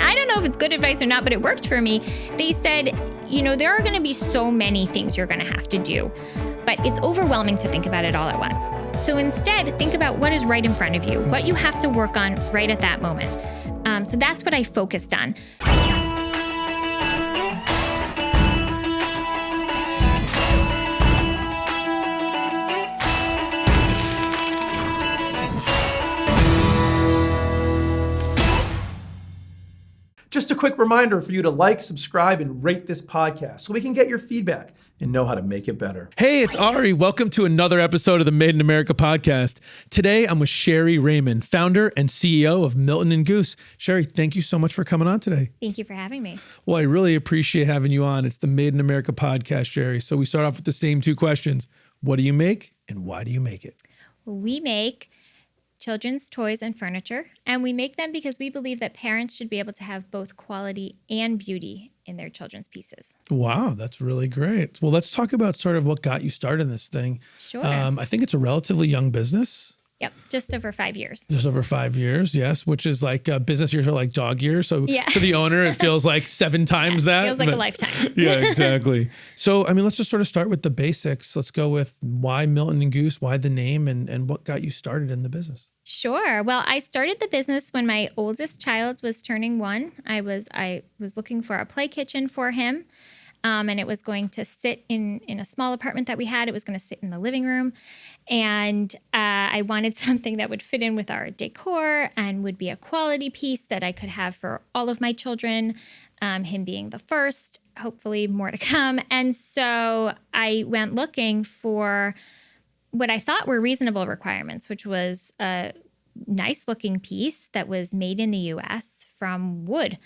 I don't know if it's good advice or not, but it worked for me. They said, there are going to be so many things you're going to have to do, but it's overwhelming to think about it all at once. So instead, think about what is right in front of you, what you have to work on right at that moment. So that's what I focused on. Just a quick reminder for you to like, subscribe, and rate this podcast so we can get your feedback and know how to make it better. Hey, it's Ari. Welcome to another episode of the Made in America podcast. Today, I'm with Shari Raymond, founder and CEO of Milton Goose. Shari, thank you so much for coming on today. Thank you for having me. Well, I really appreciate having you on. It's the Made in America podcast, Shari. So we start off with the same two questions. What do you make and why do you make it? We make children's toys and furniture, and we make them because we believe that parents should be able to have both quality and beauty in their children's pieces. Wow, that's really great. Well, let's talk about sort of what got you started in this thing. Sure. I think it's a relatively young business. Yep, just over 5 years. Just over 5 years, yes, which is like business years are like dog years. So to the owner, it feels like 7 times that. It feels like a lifetime. Yeah, exactly. So, let's just sort of start with the basics. Let's go with why Milton Goose, why the name, and what got you started in the business? Sure. Well, I started the business when my oldest child was turning 1. I was looking for a play kitchen for him. And it was going to sit in a small apartment that we had. It was going to sit in the living room. And I wanted something that would fit in with our decor and would be a quality piece that I could have for all of my children, him being the first, hopefully more to come. And so I went looking for what I thought were reasonable requirements, which was a nice looking piece that was made in the US from wood.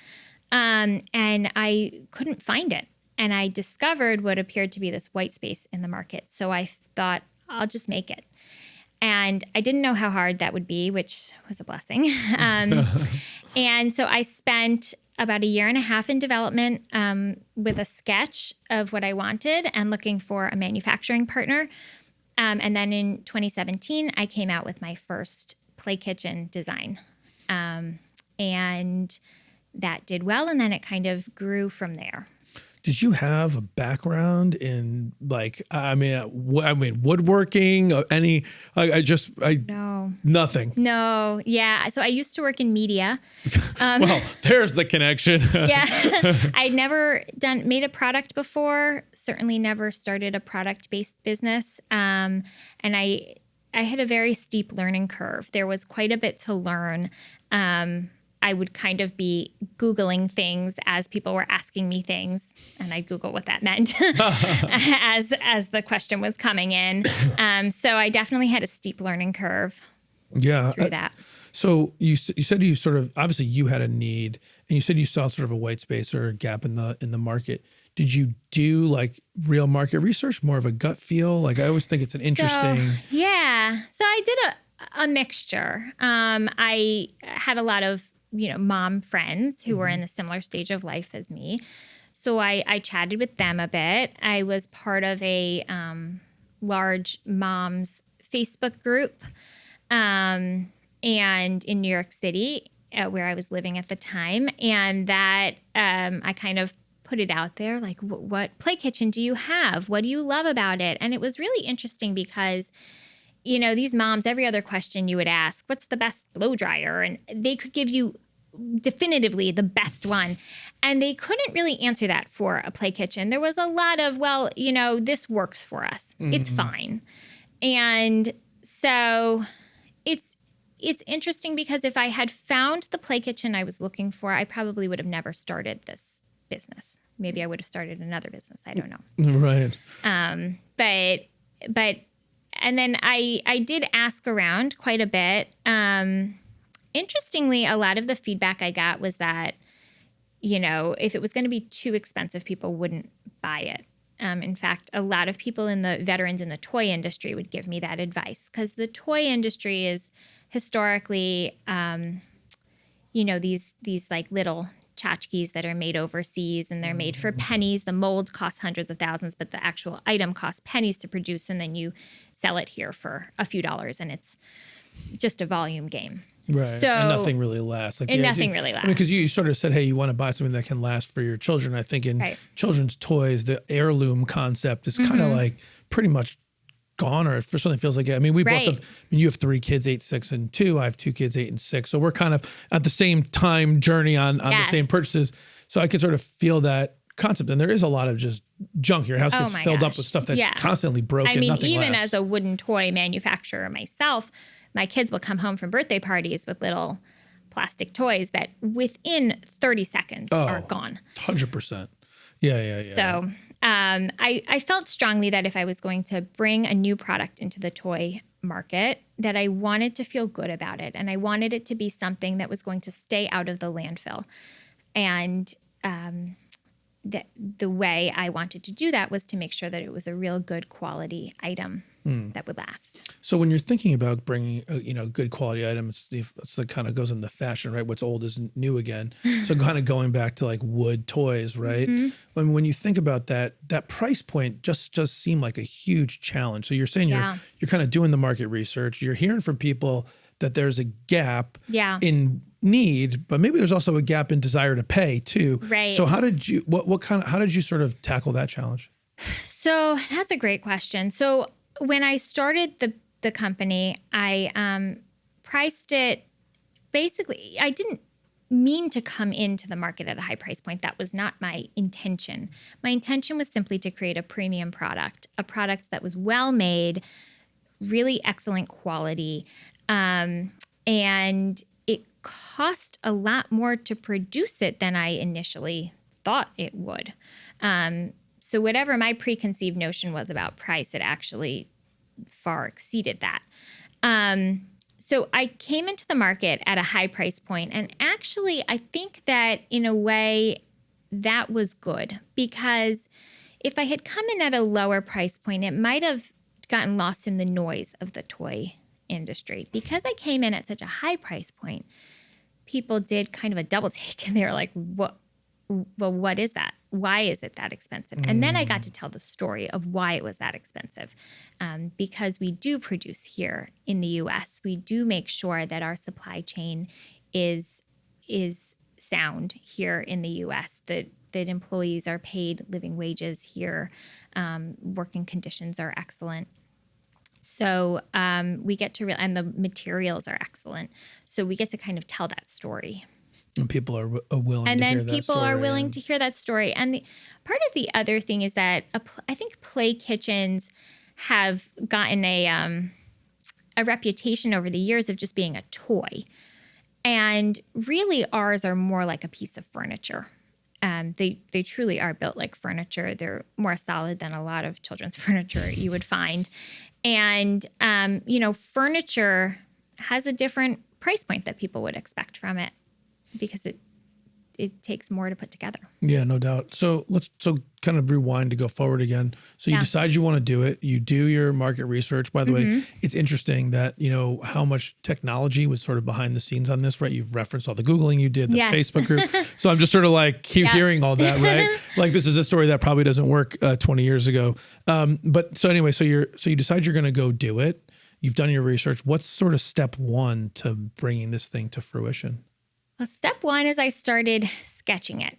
And I couldn't find it. And I discovered what appeared to be this white space in the market. So I thought, I'll just make it. And I didn't know how hard that would be, which was a blessing. And so I spent about 1.5 years in development with a sketch of what I wanted and looking for a manufacturing partner. And then in 2017, I came out with my first play kitchen design. And that did well. And then it kind of grew from there. Did you have a background in woodworking? No. Nothing. No. Yeah. So I used to work in media. Well, there's the connection. Yeah. I'd never made a product before. Certainly never started a product-based business. And I had a very steep learning curve. There was quite a bit to learn. I would kind of be Googling things as people were asking me things, and I'd Google what that meant as the question was coming in. So I definitely had a steep learning curve through that. So you said you sort of, obviously you had a need, and you said you saw sort of a white space or a gap in the market. Did you do like real market research, more of a gut feel? Like I always think it's an interesting. So I did a mixture. I had a lot of mom friends who were in the similar stage of life as me. So I chatted with them a bit. I was part of a large moms Facebook group and in New York City where I was living at the time. And that I kind of put it out there, like, what play kitchen do you have? What do you love about it? And it was really interesting because these moms, every other question you would ask, what's the best blow dryer? And they could give you definitively the best one. And they couldn't really answer that for a play kitchen. There was a lot of, this works for us. Mm-hmm. It's fine. And so it's interesting because if I had found the play kitchen I was looking for, I probably would have never started this business. Maybe I would have started another business. I don't know. Right. But and then I did ask around quite a bit. Interestingly, a lot of the feedback I got was that, if it was going to be too expensive, people wouldn't buy it. In fact, a lot of people veterans in the toy industry would give me that advice because the toy industry is historically, these like little tchotchkes that are made overseas and they're made for pennies. The mold costs hundreds of thousands, but the actual item costs pennies to produce. And then you sell it here for a few dollars. And it's just a volume game. Right. So, and nothing really lasts. Like and the nothing idea, really I mean, lasts. because you sort of said, hey, you want to buy something that can last for your children. I think in Right. children's toys, the heirloom concept is kind of like pretty much gone, or for something feels like it. I mean, we both Right. have, I mean, you have 3 kids, 8, 6, and 2. I have 2 kids, 8 and 6. So we're kind of at the same time journey on the Yes. same purchases. So I can sort of feel that concept. And there is a lot of just junk. Your house Oh gets my filled up gosh. with stuff that's Yeah. constantly broken. I mean, Nothing even lasts. as a wooden toy manufacturer myself, my kids will come home from birthday parties with little plastic toys that within 30 seconds are gone. 100%. Yeah. So I felt strongly that if I was going to bring a new product into the toy market, that I wanted to feel good about it. And I wanted it to be something that was going to stay out of the landfill. And the way I wanted to do that was to make sure that it was a real good quality item that would last. So when you're thinking about bringing, good quality items, it's like kind of goes into fashion, right? What's old is new again. So kind of going back to like wood toys, right? When you think about that price point just seemed like a huge challenge. So you're saying Yeah. you're kind of doing the market research. You're hearing from people that there's a gap Yeah. in need, but maybe there's also a gap in desire to pay too. Right. So how did you how did you sort of tackle that challenge? So that's a great question. So when I started the company, I priced it. Basically, I didn't mean to come into the market at a high price point. That was not my intention. My intention was simply to create a premium product, a product that was well made, really excellent quality, and it cost a lot more to produce it than I initially thought it would. So whatever my preconceived notion was about price, it actually far exceeded that. So I came into the market at a high price point, and actually I think that in a way that was good, because if I had come in at a lower price point, it might have gotten lost in the noise of the toy industry. Because I came in at such a high price point, people did kind of a double take, and they were like, what is that? Why is it that expensive? And then I got to tell the story of why it was that expensive. Because we do produce here in the US. We do make sure that our supply chain is sound here in the US, that employees are paid living wages here. Working conditions are excellent. So we get to and the materials are excellent. So we get to kind of tell that story. And people are willing And to hear then that people story. are willing to hear that story. And part of the other thing is that I think play kitchens have gotten a reputation over the years of just being a toy. And really ours are more like a piece of furniture. They truly are built like furniture. They're more solid than a lot of children's furniture you would find. And, furniture has a different price point that people would expect from it, because it takes more to put together. Yeah, no doubt. So let's kind of rewind to go forward again. So you Yeah. decide you want to do it. You do your market research. By the way, it's interesting that, how much technology was sort of behind the scenes on this, right? You've referenced all the Googling you did, the Yes. Facebook group. So I'm just sort of like keep hearing all that, right? Like this is a story that probably doesn't work 20 years ago. But so anyway, so you decide you're going to go do it. You've done your research. What's sort of step one to bringing this thing to fruition? Well, step one is I started sketching it.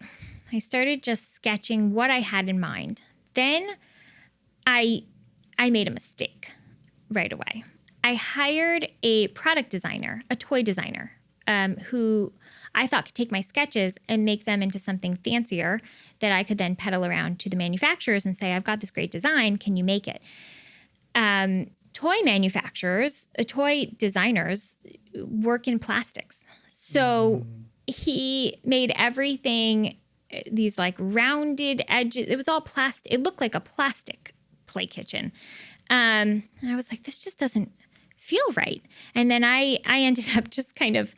I started just sketching what I had in mind. Then I made a mistake right away. I hired a product designer, a toy designer, who I thought could take my sketches and make them into something fancier that I could then peddle around to the manufacturers and say, I've got this great design, can you make it? Toy manufacturers, toy designers work in plastics. So he made everything, these like rounded edges. It was all plastic. It looked like a plastic play kitchen. And I was like, this just doesn't feel right. And then I ended up just kind of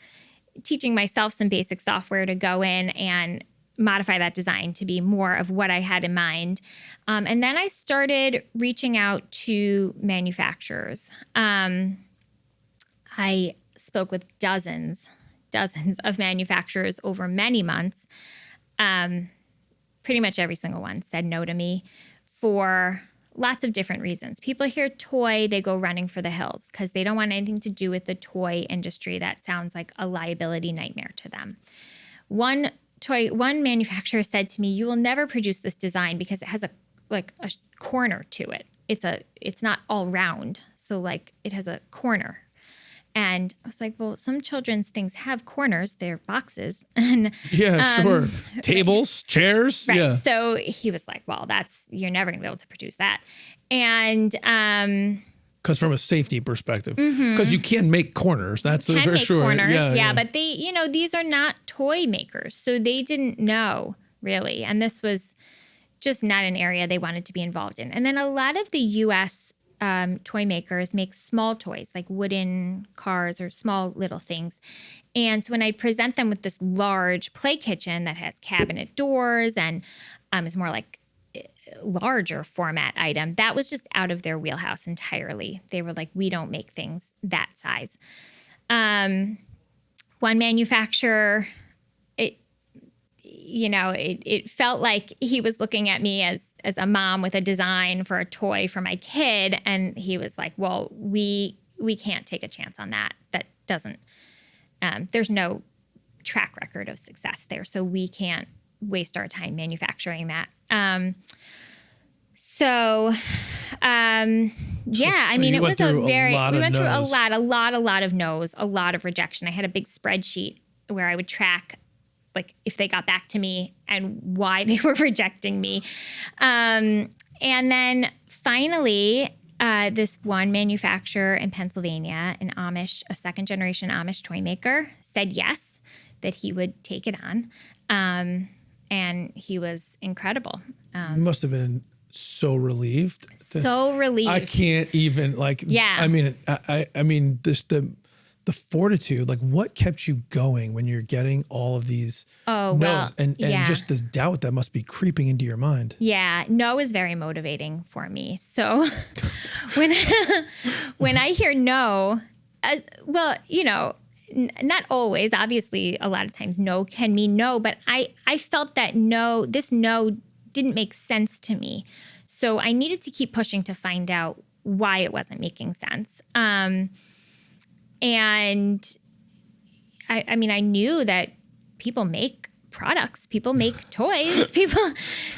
teaching myself some basic software to go in and modify that design to be more of what I had in mind. And then I started reaching out to manufacturers. I spoke with dozens of manufacturers over many months. Pretty much every single one said no to me for lots of different reasons. People hear toy, they go running for the hills because they don't want anything to do with the toy industry. That sounds like a liability nightmare to them. One manufacturer said to me, "You will never produce this design because it has a corner to it. It's not all round. So like it has a corner." And I was like, well, some children's things have corners. They're boxes. And Yeah, sure. Tables, chairs. right. Yeah. So he was like, well, you're never going to be able to produce that. And because from a safety perspective, because you can make corners. That's can for make sure. corners. Yeah, Yeah. But these are not toy makers. So they didn't know really. And this was just not an area they wanted to be involved in. And then a lot of the U.S. Toy makers make small toys like wooden cars or small little things. And so when I present them with this large play kitchen that has cabinet doors and is more like larger format item, that was just out of their wheelhouse entirely. They were like, we don't make things that size. One manufacturer, it felt like he was looking at me as a mom with a design for a toy for my kid. And he was like, well, we can't take a chance on that. That doesn't, there's no track record of success there. So we can't waste our time manufacturing that. Yeah, I mean, it was we went through a lot of no's, a lot of rejection. I had a big spreadsheet where I would track like if they got back to me and why they were rejecting me. And then finally, this one manufacturer in Pennsylvania, a second generation Amish toy maker, said yes, that he would take it on. And he was incredible. You must have been so relieved. So relieved. I can't even Yeah. I mean, the fortitude, like what kept you going when you're getting all of these no's and just this doubt that must be creeping into your mind. Yeah, no is very motivating for me. So when I hear no, not always, obviously a lot of times no can mean no, but I felt that this no didn't make sense to me. So I needed to keep pushing to find out why it wasn't making sense. And I mean, I knew that people make products, people make toys,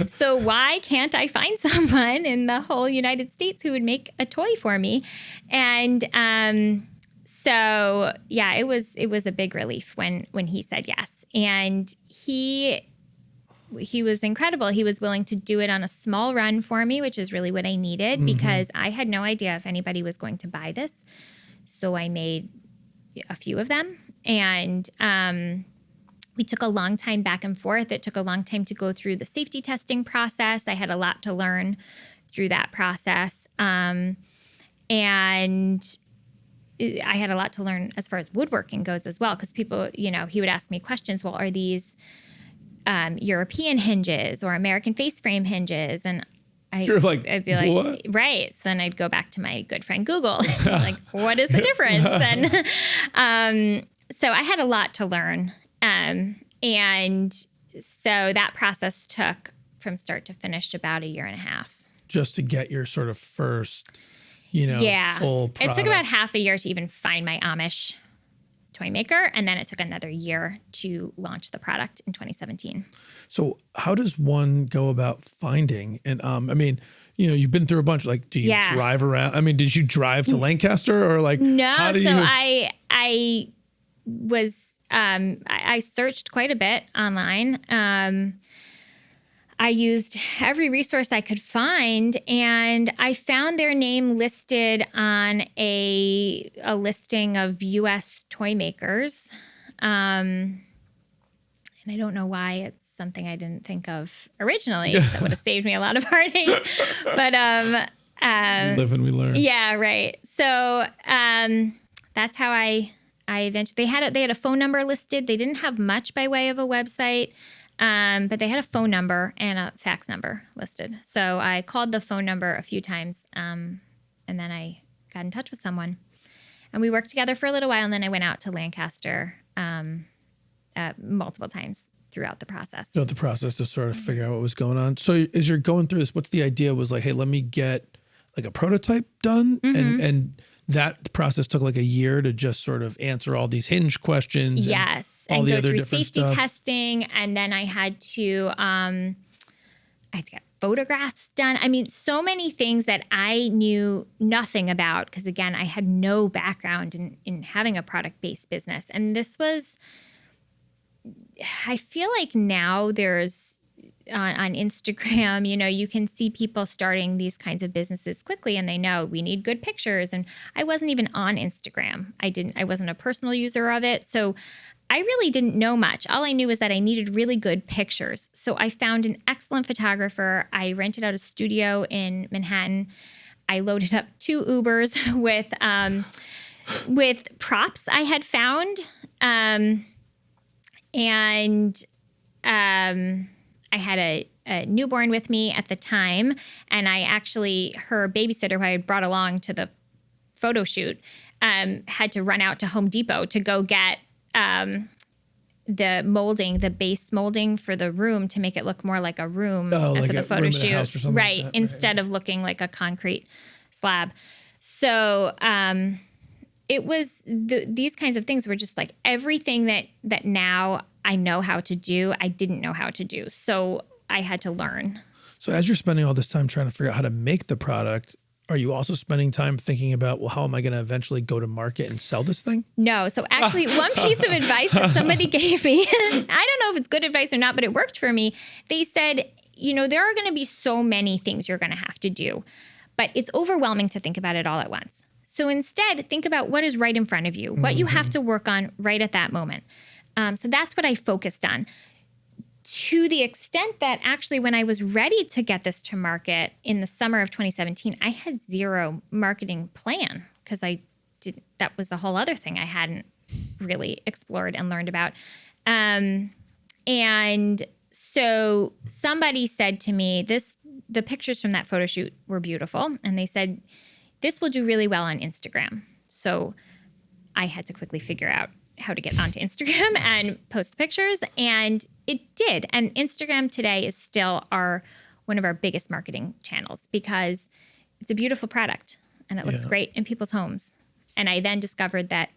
so why can't I find someone in the whole United States who would make a toy for me? And so yeah, it was a big relief when he said yes. And he was incredible. He was willing to do it on a small run for me, which is really what I needed because I had no idea if anybody was going to buy this. So I made a few of them, and we took a long time back and forth. It took a long time to go through the safety testing process. I had a lot to learn through that process. And I had a lot to learn as far as woodworking goes as well, because people, he would ask me questions. Well, are these European hinges or American face frame hinges? And I'd be like, what? Right. So then I'd go back to my good friend Google, like, what is the difference? And so I had a lot to learn. And so that process took from start to finish about 1.5 years. Just to get your sort of first, full product. It took about half a year to even find my Amish toy maker. And then it took another year to launch the product in 2017. So how does one go about finding? And I mean, you've been through a bunch. Like, do you drive around? I mean, did you drive to Lancaster or like? No. I was I searched quite a bit online. I used every resource I could find, and I found their name listed on a listing of U.S. toy makers. And I don't know why. It's something I didn't think of originally. That would have saved me a lot of heartache. But we live and we learn. Yeah, right. So that's how I eventually they had a phone number listed. They didn't have much by way of a website. But they had a phone number and a fax number listed. So I called the phone number a few times, and then I got in touch with someone. And we worked together for a little while, and then I went out to Lancaster multiple times throughout the process. Throughout the process to sort of figure out what was going on. So as you're going through this, what's the idea was like, hey, let me get like a prototype done. And that process took like a year to just sort of answer all these hinge questions. Yes. And all the go other through different safety stuff. testing. And then I had to get photographs done. I mean, so many things that I knew nothing about because, again, I had no background in having a product-based business. And this was, I feel like now there's on Instagram, you can see people starting these kinds of businesses quickly and they know we need good pictures. And I wasn't even on Instagram. I wasn't a personal user of it. So I really didn't know much. All I knew was that I needed really good pictures. So I found an excellent photographer. I rented out a studio in Manhattan. I loaded up 2 Ubers with props I had found. I had a newborn with me at the time, and her babysitter who I had brought along to the photo shoot had to run out to Home Depot to go get the base molding for the room to make it look more like a room like for the a photo room in a house or shoot. something Right, like that. instead of looking like a concrete slab. So it was these kinds of things were just like everything that now I know how to do, I didn't know how to do. So I had to learn. So as you're spending all this time trying to figure out how to make the product, are you also spending time thinking about, well, how am I going to eventually go to market and sell this thing? No. So actually one piece of advice that somebody gave me, I don't know if it's good advice or not, but it worked for me. They said, there are going to be so many things you're going to have to do, but it's overwhelming to think about it all at once. So instead, think about what is right in front of you, what you have to work on right at that moment. So that's what I focused on. To the extent that actually when I was ready to get this to market in the summer of 2017, I had zero marketing plan because that was a whole other thing I hadn't really explored and learned about. And so somebody said to me, the pictures from that photo shoot were beautiful. And they said, this will do really well on Instagram. So I had to quickly figure out how to get onto Instagram and post the pictures. And it did. And Instagram today is still one of our biggest marketing channels because it's a beautiful product and it looks great in people's homes. And I then discovered that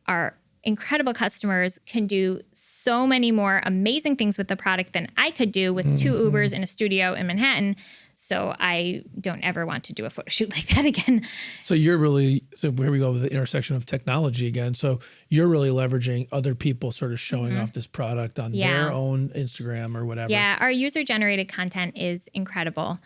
our incredible customers can do so many more amazing things with the product than I could do with 2 Ubers in a studio in Manhattan. So I don't ever want to do a photo shoot like that again. So here we go with the intersection of technology again. So you're really leveraging other people sort of showing off this product on their own Instagram or whatever. Yeah, our user-generated content is incredible.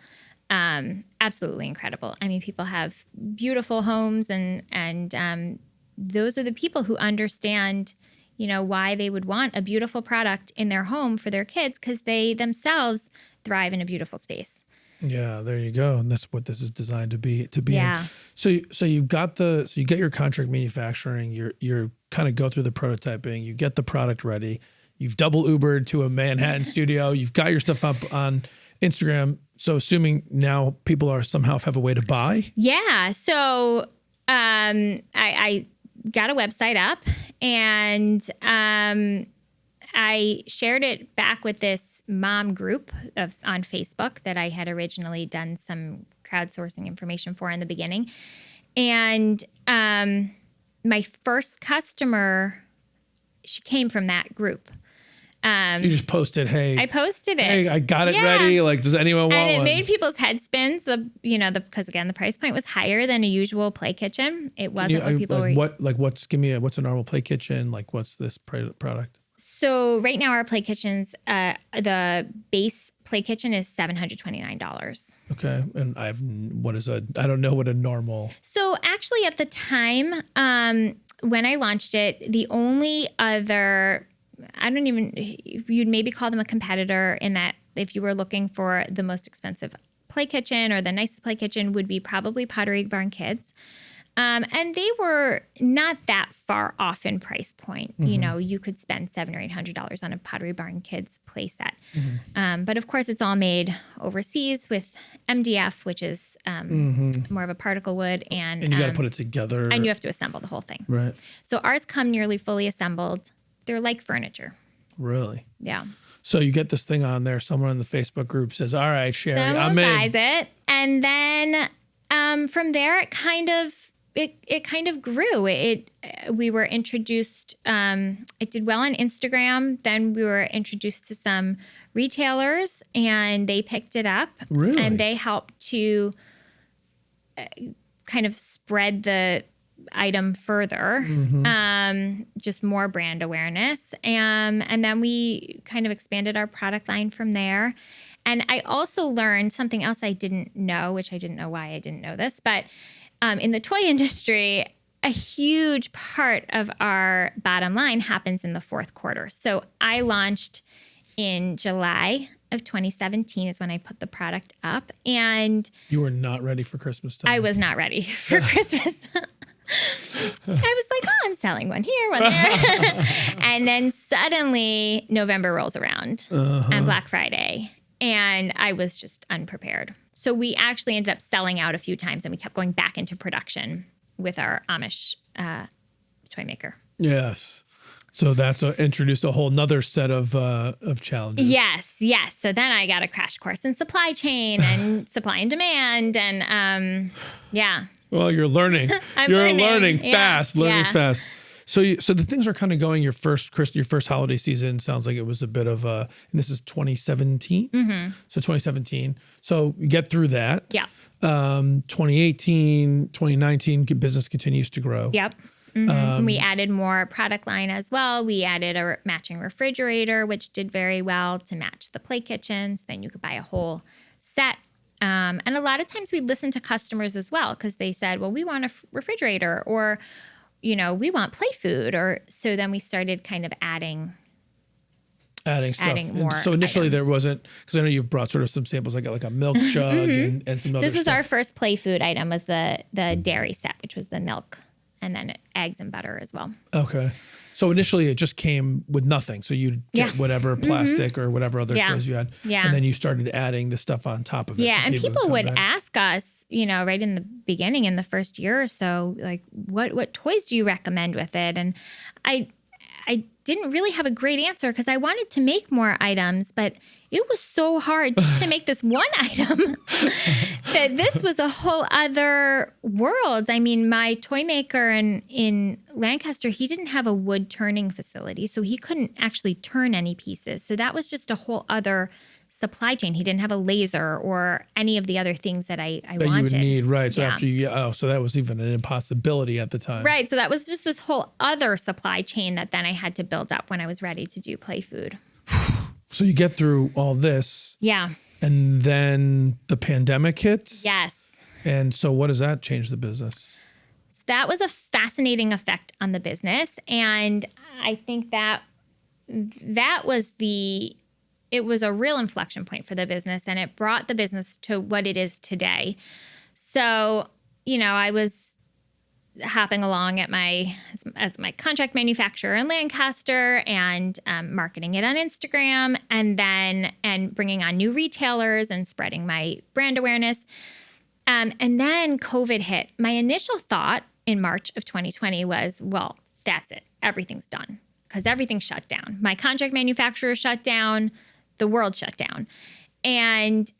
Absolutely incredible. I mean, people have beautiful homes and those are the people who understand, why they would want a beautiful product in their home for their kids because they themselves thrive in a beautiful space. Yeah, there you go. And that's what this is designed to be Yeah. in. So you get your contract manufacturing, you're kind of go through the prototyping, you get the product ready, you've double Ubered to a Manhattan studio, you've got your stuff up on Instagram. So assuming now people are somehow have a way to buy. Yeah. So I got a website up and I shared it back with this mom group on Facebook that I had originally done some crowdsourcing information for in the beginning. And my first customer, she came from that group. You just posted, hey. I posted it. Hey, I got it ready. Like, does anyone want one? And it one? made people's head spin. Because again, the price point was higher than a usual play kitchen. It wasn't what people were. What's a normal play kitchen? Like, what's this product? So right now our play kitchens, the base play kitchen is $729. Okay. And I don't know what a normal. So actually at the time, when I launched it, the only other, you'd maybe call them a competitor in that if you were looking for the most expensive play kitchen or the nicest play kitchen would be probably Pottery Barn Kids. And they were not that far off in price point. You could spend $700 or $800 on a Pottery Barn Kids play set. But of course, it's all made overseas with MDF, which is more of a particle wood. And you got to put it together. And you have to assemble the whole thing. Right. So ours come nearly fully assembled. They're like furniture. Really? Yeah. So you get this thing on there. Someone in the Facebook group says, all right, Shari, I'm in. Buys it. And then from there, it kind of grew. We were introduced, it did well on Instagram. Then we were introduced to some retailers and they picked it up. Really? And they helped to kind of spread the item further, just more brand awareness. And then we kind of expanded our product line from there. And I also learned something else I didn't know, which I didn't know why I didn't know this, but in the toy industry, a huge part of our bottom line happens in the fourth quarter. So I launched in July of 2017 is when I put the product up. And you were not ready for Christmas time. I was not ready for Christmas. I was like, oh, I'm selling one here, one there. And then suddenly November rolls around and Black Friday. And I was just unprepared. So we actually ended up selling out a few times and we kept going back into production with our Amish toy maker. Yes. So that's introduced a whole nother set of challenges. Yes. So then I got a crash course in supply chain and supply and demand. And yeah. Well, you're learning. You're learning fast. So the things are kind of going. Your first holiday season sounds like it was a bit of a, and this is 2017. So 2017. So you get through that. Yeah. 2018, 2019, business continues to grow. Yep. We added more product line as well. We added a matching refrigerator, which did very well to match the play kitchens. Then you could buy a whole set. And a lot of times we listen to customers as well because they said, well, we want a refrigerator or, we want play food. Or so then we started kind of adding stuff. Adding more so initially items. There wasn't, because I know you've brought sort of some samples. I got like a milk jug and some other This was stuff. our first play food item was the dairy set, which was the milk and then eggs and butter as well. Okay. So initially it just came with nothing. So you'd get whatever plastic or whatever other toys you had. Yeah. And then you started adding the stuff on top of it. Yeah. So And people would back. ask us, right in the beginning, in the first year or so, like, what toys do you recommend with it? And I didn't really have a great answer because I wanted to make more items, but it was so hard just to make this one item that this was a whole other world. I mean, my toy maker in Lancaster, he didn't have a wood turning facility, so he couldn't actually turn any pieces. So that was just a whole other supply chain. He didn't have a laser or any of the other things that I wanted. You would need, right. So Yeah. so that was even an impossibility at the time. Right. So that was just this whole other supply chain that then I had to build up when I was ready to do play food. So you get through all this. Yeah. And then the pandemic hits. Yes. And so what does that change the business? So that was a fascinating effect on the business. And I think that was it was a real inflection point for the business and it brought the business to what it is today. So, I was hopping along as my contract manufacturer in Lancaster and marketing it on Instagram and bringing on new retailers and spreading my brand awareness. And then COVID hit. My initial thought in March of 2020 was, well, that's it. Everything's done because everything shut down. My contract manufacturer shut down. The world shut down. And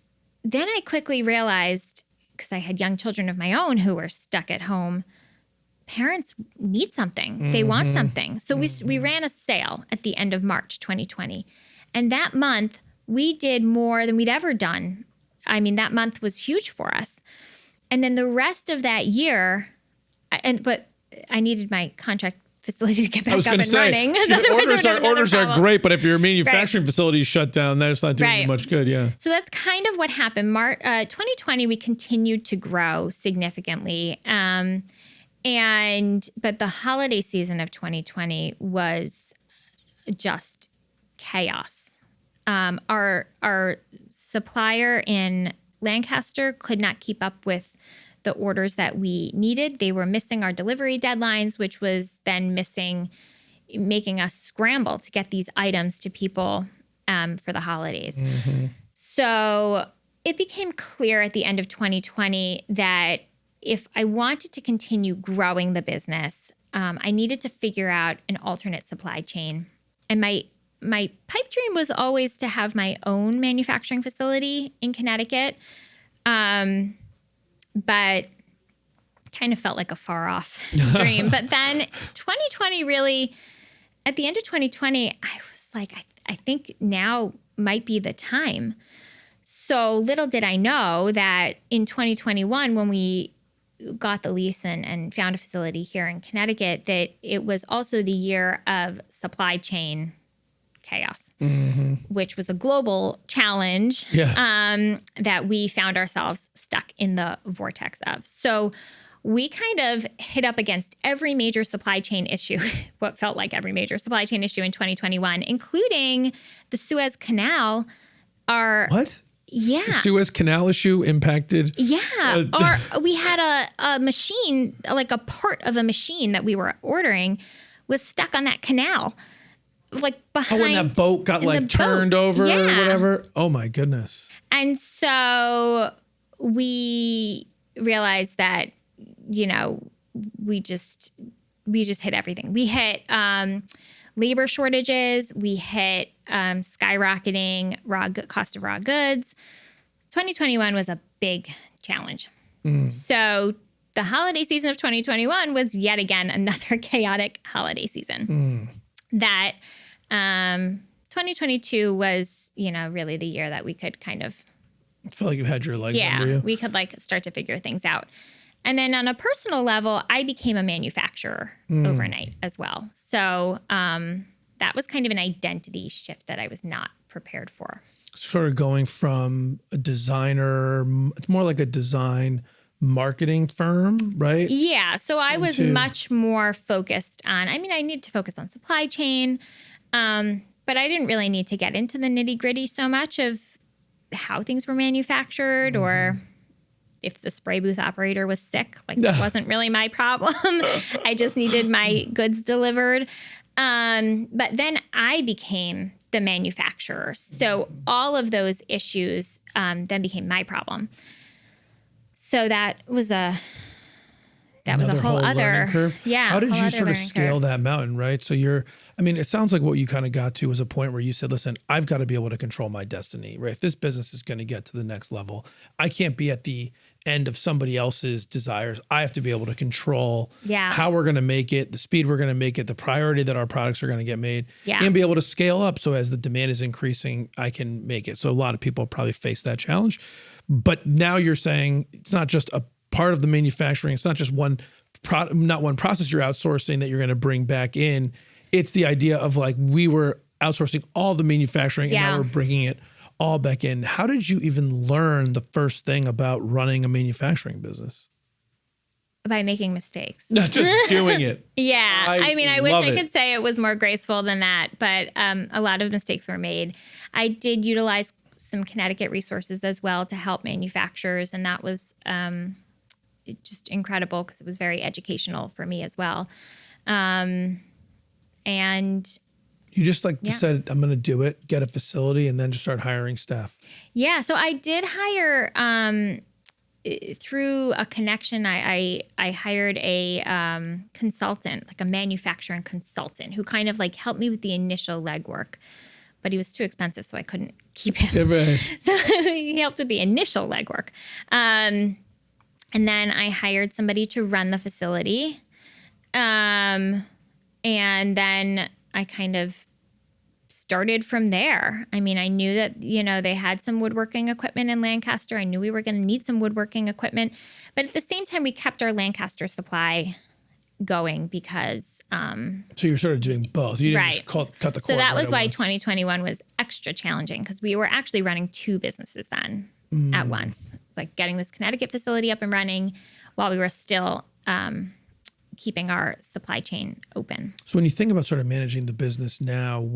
then I quickly realized, because I had young children of my own who were stuck at home, parents need something. They want something. So we ran a sale at the end of March 2020. And that month, we did more than we'd ever done. I mean, that month was huge for us. And then the rest of that year, but I needed my contract facility to get back up and running. Orders are great, but if your manufacturing facility is shut down, that's not doing you much good. Yeah. So that's kind of what happened. 2020, we continued to grow significantly. But the holiday season of 2020 was just chaos. Our supplier in Lancaster could not keep up with the orders that we needed. They were missing our delivery deadlines, which was then making us scramble to get these items to people for the holidays. So it became clear at the end of 2020 that if I wanted to continue growing the business, I needed to figure out an alternate supply chain. And my pipe dream was always to have my own manufacturing facility in Connecticut. But kind of felt like a far off dream. But then 2020 really, at the end of 2020, I was like, I think now might be the time. So little did I know that in 2021, when we got the lease and found a facility here in Connecticut, that it was also the year of supply chain chaos, which was a global challenge that we found ourselves stuck in the vortex of. So we kind of hit up against every major supply chain issue, what felt like every major supply chain issue in 2021, including the Suez Canal. What? Yeah. The Suez Canal issue impacted? Yeah. Or we had a machine, like a part of a machine that we were ordering was stuck on that canal. Like behind. Oh, when that boat got like turned over or whatever. Oh my goodness. And so we realized that, you know, we just hit everything. We hit labor shortages. We hit skyrocketing cost of raw goods. 2021 was a big challenge. So the holiday season of 2021 was yet again another chaotic holiday season. That 2022 was, you know, really the year that we could kind of. I feel like you had your legs under you. We could like start to figure things out. And then on a personal level, I became a manufacturer overnight as well. So that was kind of an identity shift that I was not prepared for. Sort of going from a designer, it's more like a design marketing firm, right? Yeah. So I was much more focused on, I mean, I need to focus on supply chain, but I didn't really need to get into the nitty gritty so much of how things were manufactured or if the spray booth operator was sick. Like that wasn't really my problem. I just needed my goods delivered. But then I became the manufacturer. So all of those issues then became my problem. So that was a whole other curve. Yeah. How did you sort of scale that mountain, right? So it sounds like what you kind of got to was a point where you said, listen, I've got to be able to control my destiny, right? If this business is going to get to the next level, I can't be at the end of somebody else's desires. I have to be able to control how we're going to make it, the speed we're going to make it, the priority that our products are going to get made, and be able to scale up. So as the demand is increasing, I can make it. So a lot of people probably face that challenge. But now you're saying it's not just a part of the manufacturing. It's not just not one process you're outsourcing that you're going to bring back in. It's the idea of like, we were outsourcing all the manufacturing and now we're bringing it all back in. How did you even learn the first thing about running a manufacturing business? By making mistakes. Not just doing it. Yeah. I mean, I wish I could say it was more graceful than that, but a lot of mistakes were made. I did utilize some Connecticut resources as well to help manufacturers, and that was just incredible because it was very educational for me as well. And you just decided, I'm going to do it, get a facility, and then just start hiring staff. Yeah. So I did hire, through a connection, I hired a consultant, like a manufacturing consultant who kind of like helped me with the initial legwork. But he was too expensive, so I couldn't keep him. Yeah, right. So he helped with the initial legwork. And then I hired somebody to run the facility. And then I kind of started from there. I mean, I knew that, they had some woodworking equipment in Lancaster. I knew we were going to need some woodworking equipment. But at the same time, we kept our Lancaster supply going because... so you're sort of doing both. You didn't just cut the cord. So that was why 2021 was extra challenging because we were actually running two businesses then at once. Like getting this Connecticut facility up and running while we were still... keeping our supply chain open. So when you think about sort of managing the business now,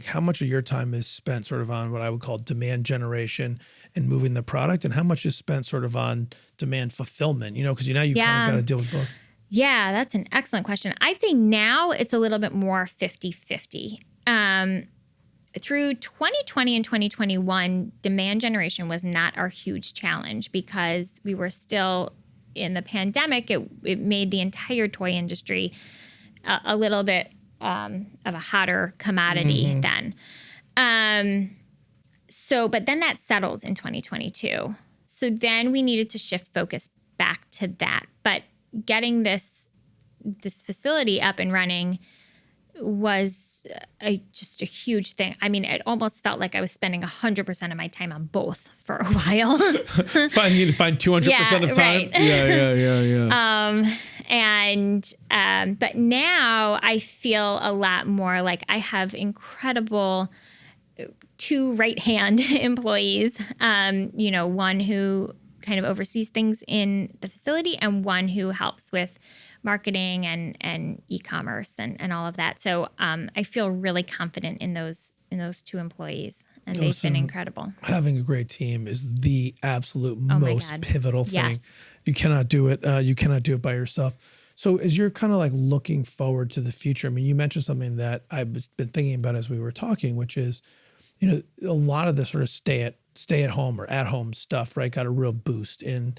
how much of your time is spent sort of on what I would call demand generation and moving the product, and how much is spent sort of on demand fulfillment? Because now you kind of got to deal with both. Yeah, that's an excellent question. I'd say now it's a little bit more 50-50. Through 2020 and 2021, demand generation was not our huge challenge because we were still in the pandemic. It made the entire toy industry a little bit a hotter commodity then. But then that settled in 2022. So then we needed to shift focus back to that. But getting this facility up and running was just a huge thing. I mean, it almost felt like I was spending 100% of my time on both for a while. It's fine. You need to find 200% of time. Right. Yeah. But now I feel a lot more like I have incredible 2 right-hand employees, one who kind of oversees things in the facility and one who helps with marketing and e-commerce and all of that. So I feel really confident in those 2 employees, and they've been incredible. Having a great team is the absolute most pivotal thing. Yes. You cannot do it. You cannot do it by yourself. So as you're kind of like looking forward to the future, I mean, you mentioned something that I've been thinking about as we were talking, which is, a lot of the sort of stay at home or at home stuff, right, got a real boost in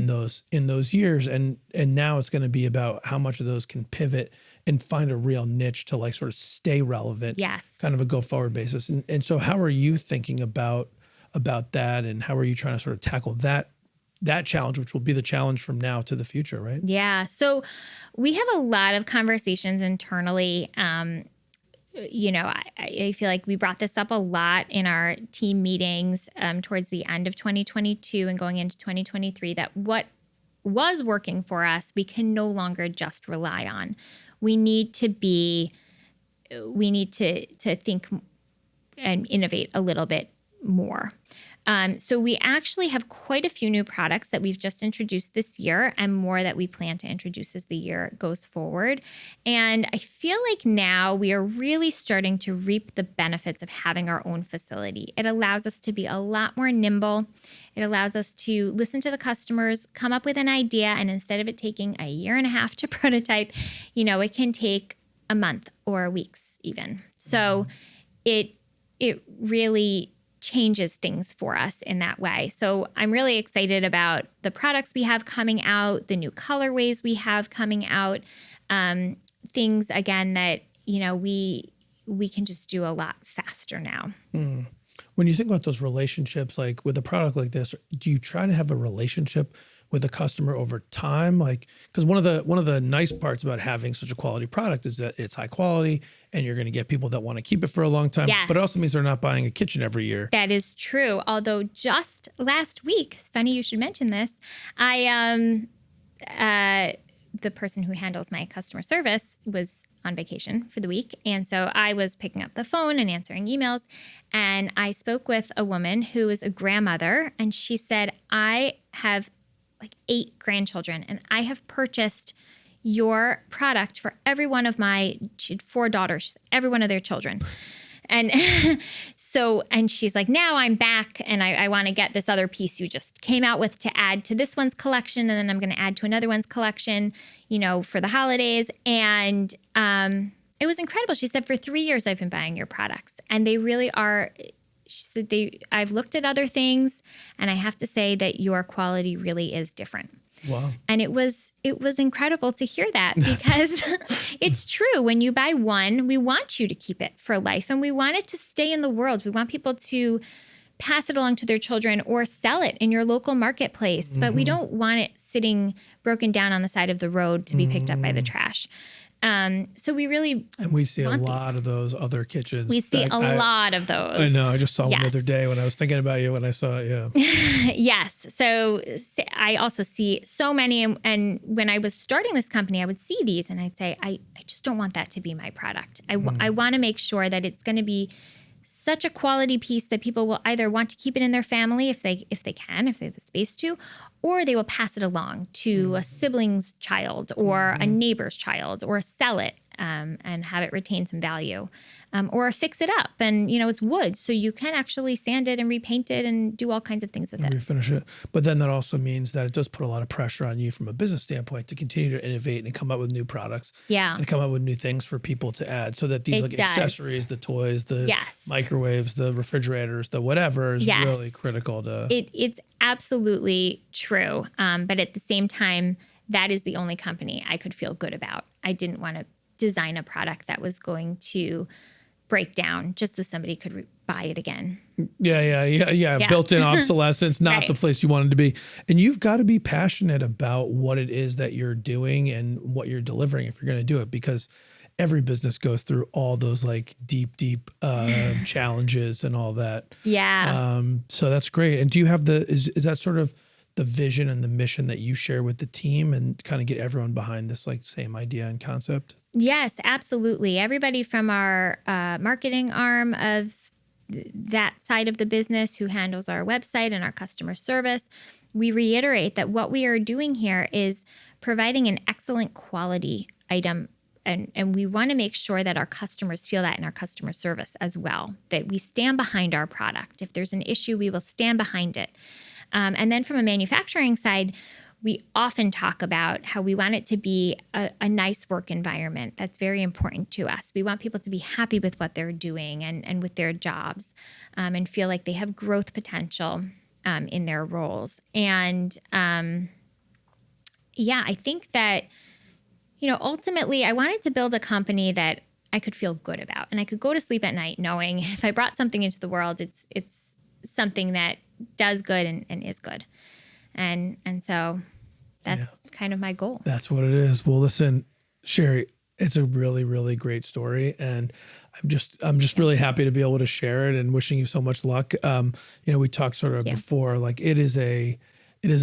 those years, and now it's going to be about how much of those can pivot and find a real niche to like sort of stay relevant. Yes. Kind of a go forward basis. And so how are you thinking about that, and how are you trying to sort of tackle that challenge, which will be the challenge from now to the future, right? Yeah. So we have a lot of conversations internally. I feel like we brought this up a lot in our team meetings towards the end of 2022 and going into 2023, that what was working for us, we can no longer just rely on. We need to think and innovate a little bit more. So we actually have quite a few new products that we've just introduced this year, and more that we plan to introduce as the year goes forward. And I feel like now we are really starting to reap the benefits of having our own facility. It allows us to be a lot more nimble. It allows us to listen to the customers, come up with an idea, and instead of it taking a year and a half to prototype, it can take a month or weeks even. So it really changes things for us in that way. So I'm really excited about the products we have coming out, the new colorways we have coming out, things again that, we can just do a lot faster now. When you think about those relationships, like with a product like this, do you try to have a relationship with the customer over time? Like, because one of the nice parts about having such a quality product is that it's high quality and you're going to get people that want to keep it for a long time. Yes. But it also means they're not buying a kitchen every year. That is true. Although just last week, it's funny you should mention this, the person who handles my customer service was on vacation for the week. And so I was picking up the phone and answering emails. And I spoke with a woman who is a grandmother. And she said, I have like 8 grandchildren, and I have purchased your product for every one of she had 4 daughters, every one of their children. And and she's like, now I'm back and I want to get this other piece you just came out with to add to this one's collection. And then I'm going to add to another one's collection, for the holidays. And it was incredible. She said, for 3 years, I've been buying your products, and they really are. She said, I've looked at other things, and I have to say that your quality really is different. Wow. And it was incredible to hear that, because it's true. When you buy one, we want you to keep it for life, and we want it to stay in the world. We want people to pass it along to their children or sell it in your local marketplace, but we don't want it sitting broken down on the side of the road to be picked up by the trash. So we really and we see a lot of those other kitchens. We see a lot of those. I know. I just saw one the other day when I was thinking about you when I saw it. Yeah. Yes. So I also see so many. And when I was starting this company, I would see these and I'd say, I just don't want that to be my product. I want to make sure that it's going to be such a quality piece that people will either want to keep it in their family if they can, if they have the space to, or they will pass it along to a sibling's child or a neighbor's child, or sell it and have it retain some value, or fix it up. And, it's wood, so you can actually sand it and repaint it and do all kinds of things with it. Refinish it. But then that also means that it does put a lot of pressure on you from a business standpoint to continue to innovate and come up with new products. Yeah. And come up with new things for people to add, so that these accessories, the toys, the microwaves, the refrigerators, the whatever is really critical to. It's absolutely true. But at the same time, that is the only company I could feel good about. I didn't want to design a product that was going to break down just so somebody could buy it again. Yeah. Built-in obsolescence, not Right. the place you wanted to be. And you've got to be passionate about what it is that you're doing and what you're delivering if you're going to do it, because every business goes through all those like deep challenges and all that. Yeah. So that's great. And do you have is that sort of the vision and the mission that you share with the team and kind of get everyone behind this like same idea and concept? Yes, absolutely. Everybody from our marketing arm of that side of the business who handles our website and our customer service, we reiterate that what we are doing here is providing an excellent quality item. And we want to make sure that our customers feel that in our customer service as well, that we stand behind our product. If there's an issue, we will stand behind it. And then from a manufacturing side, we often talk about how we want it to be a nice work environment. That's very important to us. We want people to be happy with what they're doing and with their jobs, and feel like they have growth potential in their roles. And I think that, ultimately I wanted to build a company that I could feel good about, and I could go to sleep at night knowing if I brought something into the world, it's something that does good and is good. And so that's kind of my goal. That's what it is. Well, listen, Shari, it's a really, really great story. And I'm just really happy to be able to share it and wishing you so much luck. We talked sort of before, like it is a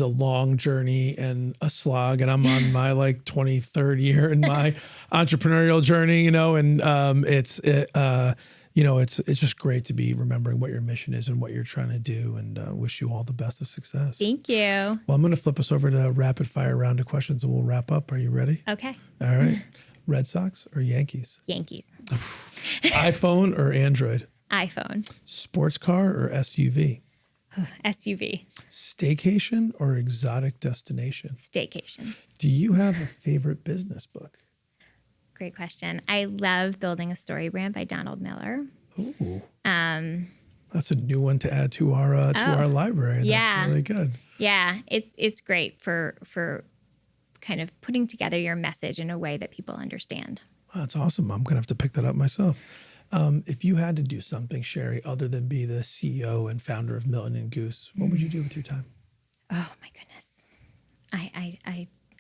long journey and a slog, and I'm on my like 23rd year in my entrepreneurial journey, and it's just great to be remembering what your mission is and what you're trying to do, and wish you all the best of success. Thank you. Well, I'm going to flip us over to a rapid fire round of questions and we'll wrap up. Are you ready? Okay. All right. Red Sox or Yankees? Yankees. iPhone or Android? iPhone. Sports car or SUV? SUV. Staycation or exotic destination? Staycation. Do you have a favorite business book? Great question. I love Building a Story Brand by Donald Miller. Ooh. That's a new one to add to our library. That's really good. Yeah, it's great for kind of putting together your message in a way that people understand. Oh, that's awesome. I'm gonna have to pick that up myself. If you had to do something, Shari, other than be the CEO and founder of Milton and Goose, what would you do with your time? Oh my goodness,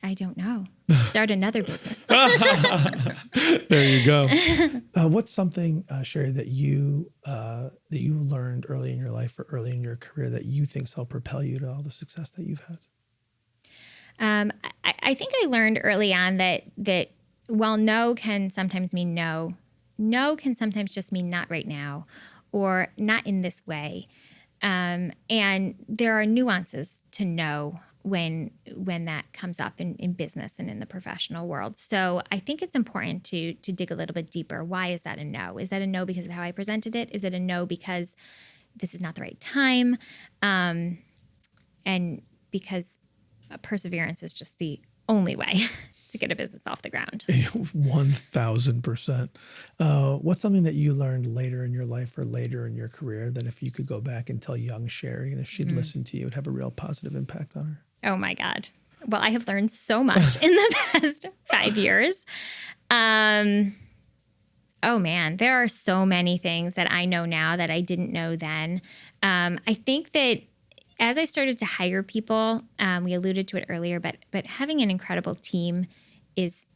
I don't know. Start another business. There you go. What's something, Shari, that you learned early in your life or early in your career that you think's helped propel you to all the success that you've had? I think I learned early on that while no can sometimes mean no can sometimes just mean not right now or not in this way. And there are nuances to no when that comes up in business and in the professional world. So I think it's important to dig a little bit deeper. Why is that a no? Is that a no because of how I presented it? Is it a no because this is not the right time? And because perseverance is just the only way to get a business off the ground. 1000%. What's something that you learned later in your life or later in your career that if you could go back and tell young Shari and if she'd listen to you, it would have a real positive impact on her? Oh my God. Well, I have learned so much in the past 5 years. Oh man, there are so many things that I know now that I didn't know then. I think that as I started to hire people, we alluded to it earlier, but having an incredible team is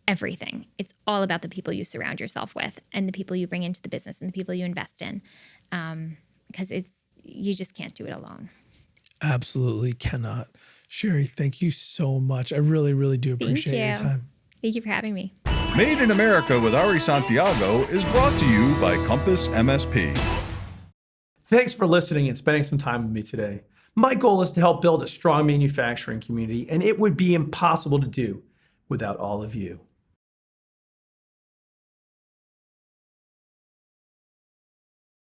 everything. It's all about the people you surround yourself with and the people you bring into the business and the people you invest in, because you just can't do it alone. Absolutely cannot. Shari, thank you so much. I really, really do appreciate your time. Thank you for having me. Made in America with Ari Santiago is brought to you by Compass MSP. Thanks for listening and spending some time with me today. My goal is to help build a strong manufacturing community, and it would be impossible to do without all of you.